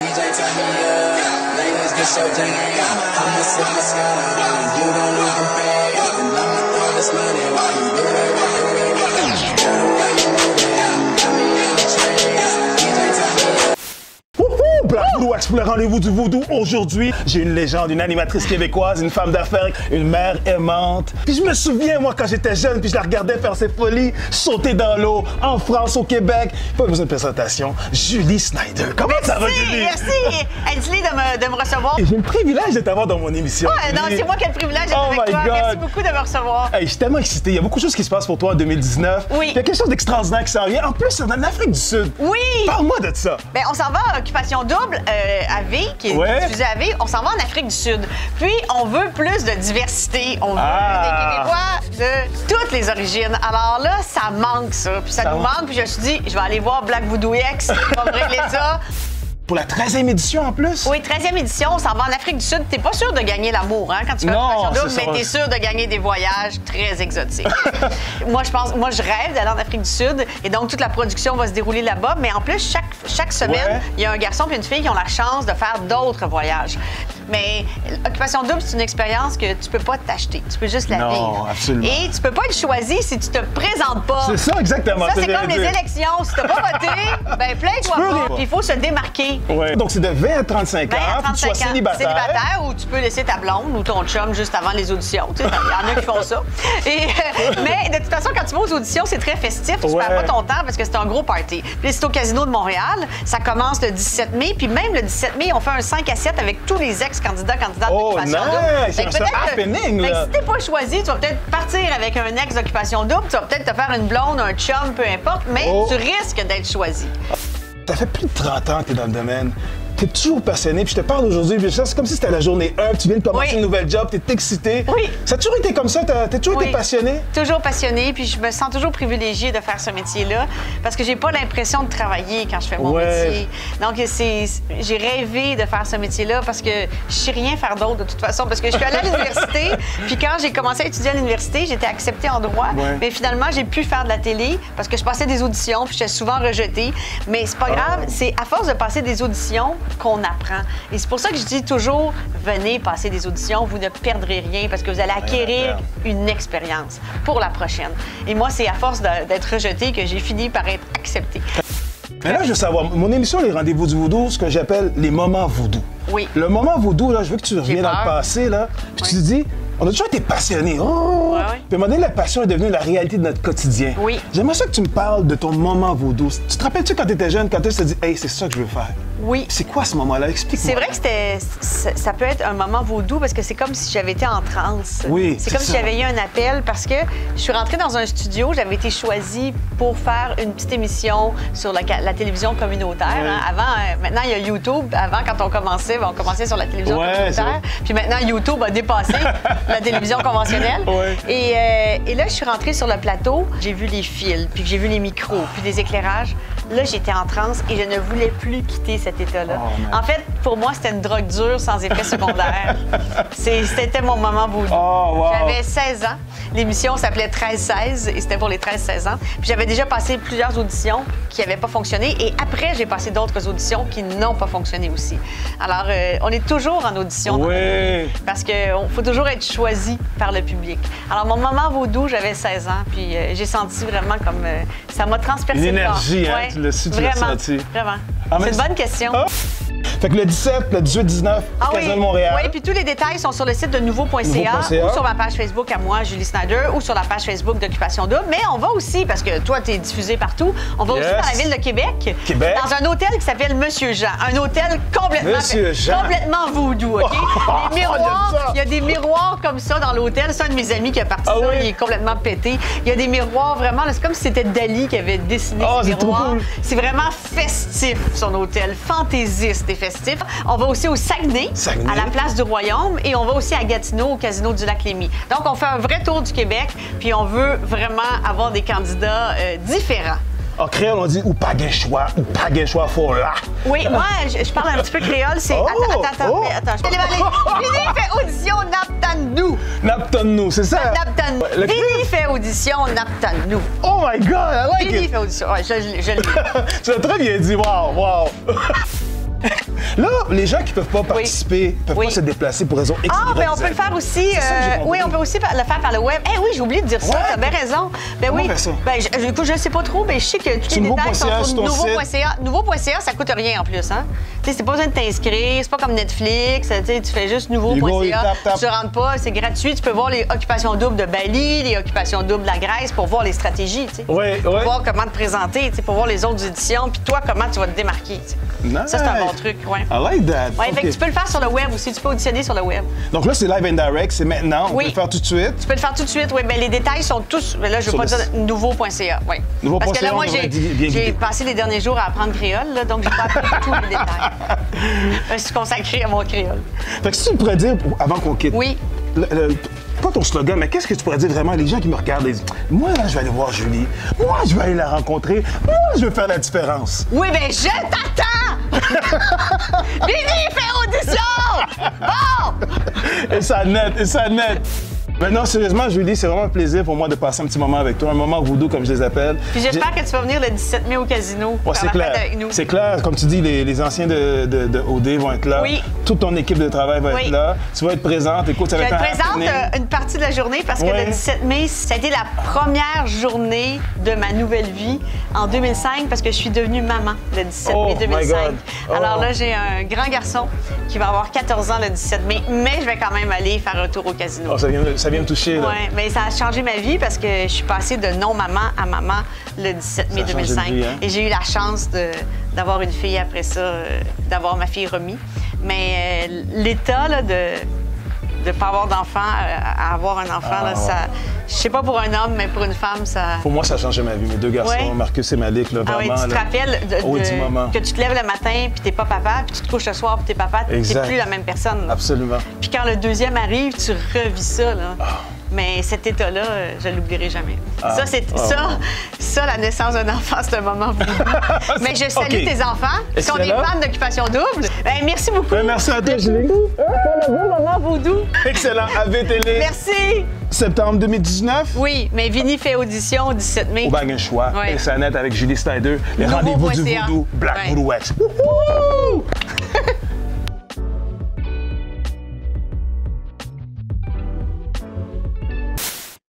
DJ turn me up, ladies get your jam. I'ma sip my sky, you don't even pay. And I'ma throw this money while you do it right. Girl, the way you move it, got me in the trace. DJ turn me up. Wouhou! Black Voodoo X pour le rendez-vous du Voodoo. Aujourd'hui, j'ai une légende, une animatrice québécoise, une femme d'affaires, une mère aimante. Puis je me souviens, moi, quand j'étais jeune, puis je la regardais faire ses folies, sauter dans l'eau, en France, au Québec. Pas besoin de présentation. Julie Snyder. Comment ça va, Julie? Merci! Dis-lui de me recevoir. Et j'ai le privilège de t'avoir dans mon émission. Ouais, non, c'est moi qui ai le privilège d'être avec toi. God. Merci beaucoup de me recevoir. Hey, je suis tellement excité. Il y a beaucoup de choses qui se passent pour toi en 2019. Oui. Il y a quelque chose d'extraordinaire qui s'en vient. En plus, c'est en Afrique du Sud. Oui! Parle-moi de ça. Bien, on s'en va à Occupation Double à V, qui est diffusée à V. On s'en va en Afrique du Sud. Puis, on veut plus de diversité. On veut des Québécois de toutes les origines. Alors là, ça manque, ça. Puis ça nous manque. Puis je me suis dit, je vais aller voir Black Voodoo X. On va me régler ça. Pour la 13e édition en plus? Oui, 13e édition, on s'en va en Afrique du Sud. T'es pas sûr de gagner l'amour, hein, quand tu fais Occupation Double, mais t'es sûr de gagner des voyages très exotiques. moi, je rêve d'aller en Afrique du Sud, et donc toute la production va se dérouler là-bas. Mais en plus, chaque semaine, il y a un garçon et une fille qui ont la chance de faire d'autres voyages. Mais Occupation Double, c'est une expérience que tu peux pas t'acheter. Tu peux juste la vivre. Non, absolument. Et tu peux pas être choisi si tu te présentes pas. C'est ça, exactement. Ça, c'est comme les élections. Si t'as pas voté, ben plains-toi pas. Puis il faut se démarquer. Ouais. Donc, c'est de 20 à 35 ans, 20 à 35 puis tu sois célibataire. ou tu peux laisser ta blonde ou ton chum juste avant les auditions. Il y en a qui font ça. Mais de toute façon, quand tu vas aux auditions, c'est très festif. Tu perds pas ton temps parce que c'est un gros party. Puis c'est au Casino de Montréal. Ça commence le 17 mai. Puis même le 17 mai, on fait un 5 à 7 avec tous les ex-candidates d'Occupation Double. C'est un happening, là. Si t'es pas choisi, tu vas peut-être partir avec un ex d'Occupation Double. Tu vas peut-être te faire une blonde, un chum, peu importe. Mais tu risques d'être choisi. Ça fait plus de 30 ans que tu es dans le domaine. Tu es toujours passionné, puis je te parle aujourd'hui, c'est comme si c'était la journée 1, tu viens de commencer une nouvelle job, tu es excité. Oui. Ça a toujours été comme ça? Tu as toujours été passionné? Toujours passionné, puis je me sens toujours privilégiée de faire ce métier-là, parce que j'ai pas l'impression de travailler quand je fais mon métier. Donc, j'ai rêvé de faire ce métier-là, parce que je sais rien faire d'autre de toute façon, parce que je suis allée à l'université, puis quand j'ai commencé à étudier à l'université, j'étais acceptée en droit, mais finalement, j'ai pu faire de la télé, parce que je passais des auditions, puis j'étais souvent rejetée. Mais c'est pas grave, c'est à force de passer des auditions qu'on apprend. Et c'est pour ça que je dis toujours, venez passer des auditions, vous ne perdrez rien parce que vous allez acquérir une expérience pour la prochaine. Et moi, c'est à force d'être rejetée que j'ai fini par être acceptée. Mais là, je veux savoir, mon émission Les Rendez-vous du Voodoo, ce que j'appelle les moments voodoo. Oui. Le moment voodoo, là, je veux que tu reviennes dans le passé, là, puis tu te dis, on a toujours été passionnés. Puis à un moment donné, la passion est devenue la réalité de notre quotidien. Oui. J'aimerais ça que tu me parles de ton moment voodoo. Tu te rappelles-tu quand tu étais jeune, quand tu te dis, hey, c'est ça que je veux faire? Oui. C'est quoi ce moment-là? Explique-moi. C'est vrai que ça peut être un moment vaudou parce que c'est comme si j'avais été en transe. Oui. C'est comme si j'avais eu un appel parce que je suis rentrée dans un studio, j'avais été choisie pour faire une petite émission sur la télévision communautaire. Hein. Avant, maintenant, il y a YouTube. Avant, quand on commençait sur la télévision communautaire. Puis maintenant, YouTube a dépassé la télévision conventionnelle. Et là, je suis rentrée sur le plateau, j'ai vu les fils, puis j'ai vu les micros, puis des éclairages. Là, j'étais en transe et je ne voulais plus quitter cet état-là. En fait, pour moi, c'était une drogue dure sans effet secondaire. C'était mon moment vaudou. J'avais 16 ans. L'émission s'appelait 13-16 et c'était pour les 13-16 ans. Puis j'avais déjà passé plusieurs auditions qui n'avaient pas fonctionné et après, j'ai passé d'autres auditions qui n'ont pas fonctionné aussi. Alors, on est toujours en audition. Parce qu'il faut toujours être choisi par le public. Alors, mon moment vaudou, j'avais 16 ans, puis j'ai senti vraiment comme... ça m'a transpercé une énergie, hein? Tu l'as senti. Vraiment. C'est une bonne question. Fait que le 17, le 18, 19, Casino de Montréal. Oui, puis tous les détails sont sur le site de nouveau.ca ou sur ma page Facebook à moi, Julie Snyder, ou sur la page Facebook d'Occupation Double. Mais on va aussi, parce que toi, tu es diffusé partout, on va aussi dans la ville de Québec, dans un hôtel qui s'appelle Monsieur Jean. Un hôtel complètement voodoo, OK? Les miroirs, il y a des miroirs comme ça dans l'hôtel. C'est un de mes amis qui a parti ça, il est complètement pété. Il y a des miroirs vraiment, c'est comme si c'était Dali qui avait dessiné ces miroirs. C'est vraiment festif, son hôtel, fantaisiste et festif. On va aussi au Saguenay, à la place du Royaume, et on va aussi à Gatineau, au Casino du Lac-Lémy. Donc, on fait un vrai tour du Québec, puis on veut vraiment avoir des candidats différents. En créole, on dit ou pas de choix faut là. Oui, moi, je parle un petit peu créole. C'est. Attends. Vini fait audition Naptan-nous. Naptan-nous, c'est ça? Naptan-nous. Vini fait audition Naptan-nous. Oh my God, I like it. Vini fait audition. Ouais, je l'ai. Tu l'as très bien dit, wow. Là, les gens qui peuvent pas participer, peuvent Oui. pas se déplacer pour raison X, Ah, Y, ben on Z. peut le faire aussi. C'est ça que j'ai compris. Oui, on peut aussi le faire par le web. Eh oui, j'ai oublié de dire ça. Ouais. T'as bien raison. Ben Comment oui. on fait ça? Ben, écoute, je sais pas trop, mais je sais que tous les détails sont nouveau.ca, sur sur ton nouveau.ca. Nouveau.ca, ça coûte rien en plus, hein. Tu sais, c'est pas besoin de t'inscrire, c'est pas comme Netflix. Tu sais, tu fais juste You go, you nouveau.ca. tap, tap. Tu rentres pas, c'est gratuit. Tu peux voir les occupations doubles de Bali, les occupations doubles de la Grèce pour voir les stratégies, tu sais. Ouais, Pour ouais. voir comment te présenter, tu sais, pour voir les autres éditions, puis toi, comment tu vas te démarquer, tu sais. Nice. Ça, c'est un bon truc, ouais. I like that. Ouais, OK. fait que tu peux le faire sur le web aussi. Tu peux auditionner sur le web. Donc là, c'est live and direct, c'est maintenant. On Oui. peut le faire tout de suite. Tu peux le faire tout de suite, oui. Ben, les détails sont tous. Ben là, je ne Sur veux pas le dire nouveau.ca. Oui. Nouveau.ca, Parce que là, moi, on devrait bien j'ai guider. passé les derniers jours à apprendre créole, là, donc j'ai pas appris tous les détails. Je suis consacrée à mon créole. Fait que si tu pourrais dire, avant qu'on quitte, Oui. pas ton slogan, mais qu'est-ce que tu pourrais dire vraiment à les gens qui me regardent et disent, moi, là, je vais aller voir Julie. Moi, je vais aller la rencontrer. Moi, je vais faire la différence. Oui, ben je t'attends! Vivi, fais audition! Bon! Et ça net, et ça net. Maintenant, sérieusement, Julie, c'est vraiment un plaisir pour moi de passer un petit moment avec toi, un moment voodoo, comme je les appelle. Puis j'espère que tu vas venir le 17 mai au casino. Ouais, faire c'est la clair. fête avec nous. C'est clair. Comme tu dis, les anciens de OD vont être là. Oui. Toute ton équipe de travail va Oui. être là. Tu vas être présente. Écoute, ça Je va vais être être un présente happening. une partie de la journée parce que Ouais. le 17 mai, ça a été la première journée de ma nouvelle vie en 2005 parce que je suis devenue maman le 17 Oh, mai my 2005. God. Oh. Alors là, j'ai un grand garçon qui va avoir 14 ans le 17 mai, mais je vais quand même aller faire un tour au casino. Oh, ça vient me toucher, là. Oui, mais ça a changé ma vie parce que je suis passée de non-maman à maman le 17 mai Ça a changé de 2005. vie, hein? Et j'ai eu la chance d'avoir une fille après ça, d'avoir ma fille remis. Mais l'état là, de ne pas avoir d'enfant à avoir un enfant, là, ouais. ça, je sais pas pour un homme, mais pour une femme, ça... Pour moi, ça a changé ma vie. Mes deux garçons, Ouais. Marcus et Malik, là, Ah oui, vraiment. tu te là. rappelles Oh, du moment. que tu te lèves le matin, puis t'es pas papa, puis tu te couches le soir, puis t'es papa, t'es Exact. plus la même personne. là. Absolument. Puis quand le deuxième arrive, tu revis ça, là. Mais cet état-là, je l'oublierai jamais. Ah. Ça, la naissance d'un enfant, c'est un moment voulu. Mais je salue OK. tes enfants qui sont des Excellent. fans d'Occupation Double. Ben, merci beaucoup. Ben, merci à toi, Julie. Pour le beau moment vaudou. Excellent. AV-Télé. Merci. Septembre 2019. Oui, mais Vinny fait audition au 17 mai. Au bague un choix. Ouais. Et ça net avec Julie Snyder. Les rendez-vous du Nouveau.ca. voodoo. Black Ouais. Voodoo Wax. Wouhou!